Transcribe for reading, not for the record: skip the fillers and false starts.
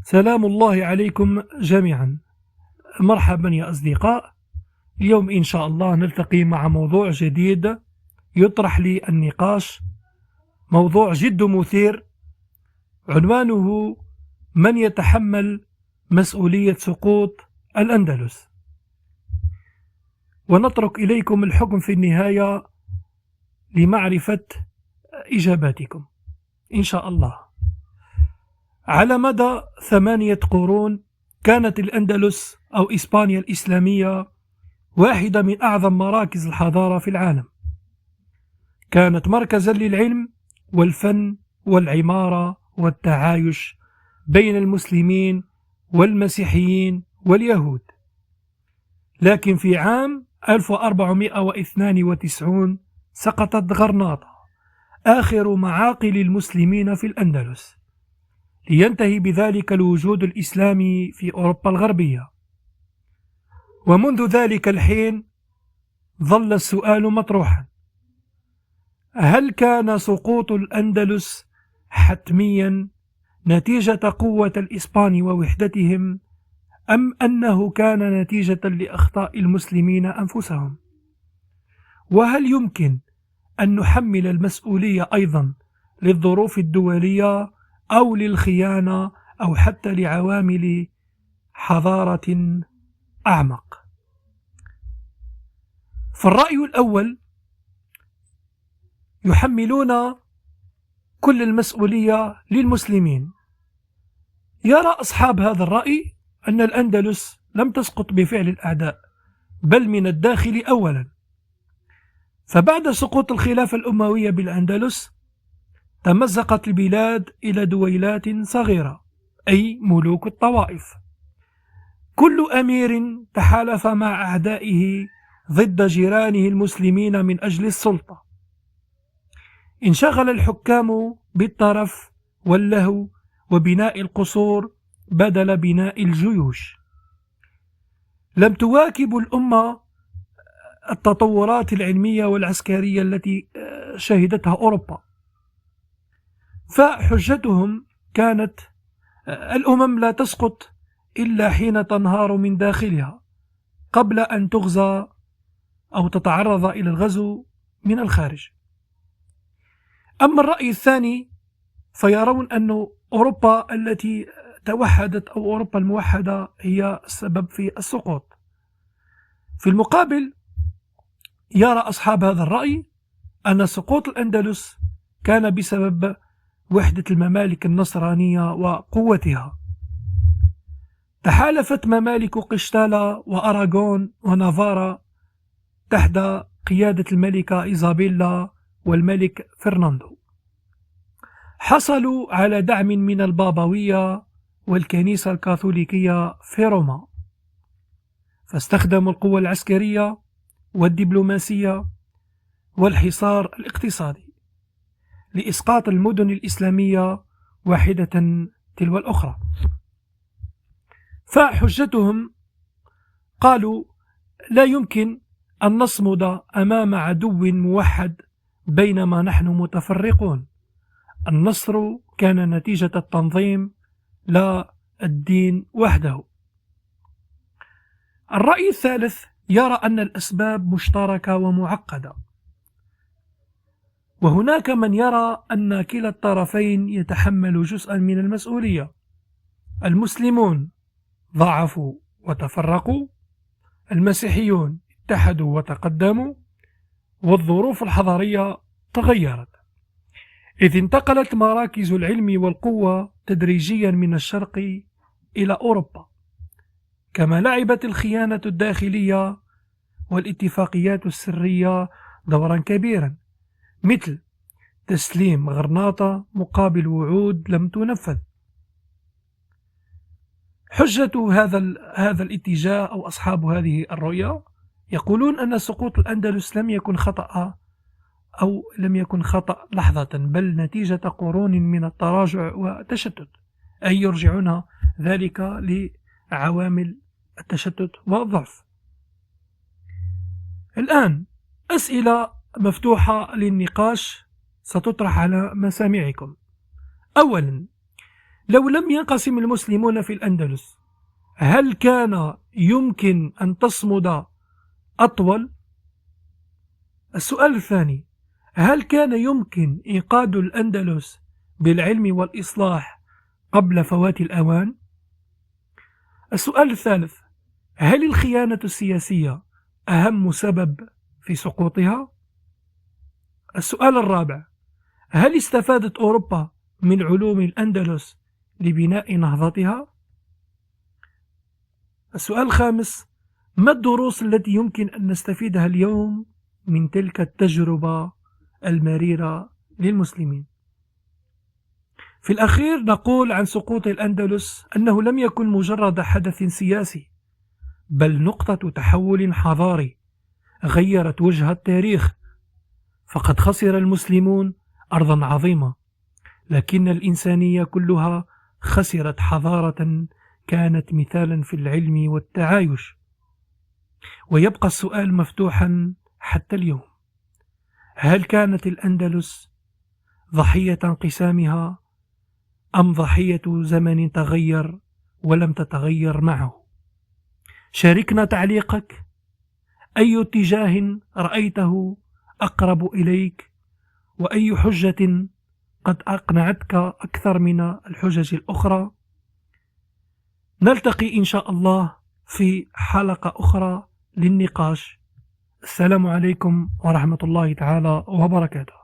سلام الله عليكم جميعا. مرحبا يا أصدقاء. اليوم إن شاء الله نلتقي مع موضوع جديد يطرح لي النقاش، موضوع جد مثير، عنوانه: من يتحمل مسؤولية سقوط الأندلس؟ ونترك إليكم الحكم في النهاية لمعرفة إجاباتكم إن شاء الله. على مدى 8 قرون كانت الأندلس أو إسبانيا الإسلامية واحدة من أعظم مراكز الحضارة في العالم. كانت مركزا للعلم والفن والعمارة والتعايش بين المسلمين والمسيحيين واليهود. لكن في عام 1492 سقطت غرناطة، آخر معاقل المسلمين في الأندلس، لينتهي بذلك الوجود الإسلامي في أوروبا الغربية. ومنذ ذلك الحين ظل السؤال مطروحا: هل كان سقوط الأندلس حتميا نتيجة قوة الإسبان ووحدتهم، أم أنه كان نتيجة لأخطاء المسلمين أنفسهم؟ وهل يمكن أن نحمل المسؤولية أيضا للظروف الدولية أو للخيانة أو حتى لعوامل حضارة أعمق؟ فالرأي الأول يحملون كل المسؤولية للمسلمين. يرى أصحاب هذا الرأي أن الأندلس لم تسقط بفعل الأعداء، بل من الداخل أولا. فبعد سقوط الخلافة الأموية بالأندلس تمزقت البلاد إلى دويلات صغيرة، أي ملوك الطوائف. كل أمير تحالف مع أعدائه ضد جيرانه المسلمين من أجل السلطة. انشغل الحكام بالترف واللهو وبناء القصور بدل بناء الجيوش. لم تواكب الأمة التطورات العلمية والعسكرية التي شهدتها أوروبا. فحجتهم كانت: الأمم لا تسقط إلا حين تنهار من داخلها قبل أن تغزى أو تتعرض إلى الغزو من الخارج. أما الرأي الثاني فيرون أن أوروبا التي توحدت أو أوروبا الموحدة هي السبب في السقوط. في المقابل يرى أصحاب هذا الرأي أن سقوط الأندلس كان بسبب وحدة الممالك النصرانية وقوتها. تحالفت ممالك قشتالة وأراغون ونافارا تحت قيادة الملكة إيزابيلا والملك فرناندو. حصلوا على دعم من البابوية والكنيسة الكاثوليكية في روما، فاستخدموا القوة العسكرية والدبلوماسية والحصار الاقتصادي لإسقاط المدن الإسلامية واحدة تلو الأخرى. فحجتهم قالوا: لا يمكن أن نصمد أمام عدو موحد بينما نحن متفرقون. النصر كان نتيجة التنظيم لا الدين وحده. الرأي الثالث يرى أن الأسباب مشتركة ومعقدة، وهناك من يرى أن كلا الطرفين يتحمل جزءا من المسؤولية. المسلمون ضعفوا وتفرقوا، المسيحيون اتحدوا وتقدموا، والظروف الحضارية تغيرت، إذ انتقلت مراكز العلم والقوة تدريجيا من الشرق إلى أوروبا. كما لعبت الخيانة الداخلية والاتفاقيات السرية دورا كبيرا، مثل تسليم غرناطة مقابل وعود لم تنفذ. حجة هذا الاتجاه أو أصحاب هذه الرؤية يقولون أن سقوط الأندلس لم يكن خطأ لحظة، بل نتيجة قرون من التراجع والتشتت، أي يرجعون ذلك لعوامل التشتت والضعف. الآن أسئلة مفتوحة للنقاش ستطرح على مسامعكم. أولا، لو لم ينقسم المسلمون في الأندلس هل كان يمكن أن تصمد أطول؟ السؤال الثاني: هل كان يمكن إنقاذ الأندلس بالعلم والإصلاح قبل فوات الأوان؟ السؤال الثالث: هل الخيانة السياسية أهم سبب في سقوطها؟ السؤال الرابع: هل استفادت أوروبا من علوم الأندلس لبناء نهضتها؟ السؤال الخامس: ما الدروس التي يمكن أن نستفيدها اليوم من تلك التجربة المريرة للمسلمين؟ في الأخير نقول عن سقوط الأندلس أنه لم يكن مجرد حدث سياسي، بل نقطة تحول حضاري غيرت وجه التاريخ. فقد خسر المسلمون أرضا عظيمة، لكن الإنسانية كلها خسرت حضارة كانت مثالا في العلم والتعايش. ويبقى السؤال مفتوحا حتى اليوم: هل كانت الأندلس ضحية انقسامها أم ضحية زمن تغير ولم تتغير معه؟ شاركنا تعليقك. أي اتجاه رأيته أقرب إليك؟ وأي حجة قد أقنعتك أكثر من الحجج الأخرى؟ نلتقي إن شاء الله في حلقة أخرى للنقاش. السلام عليكم ورحمة الله تعالى وبركاته.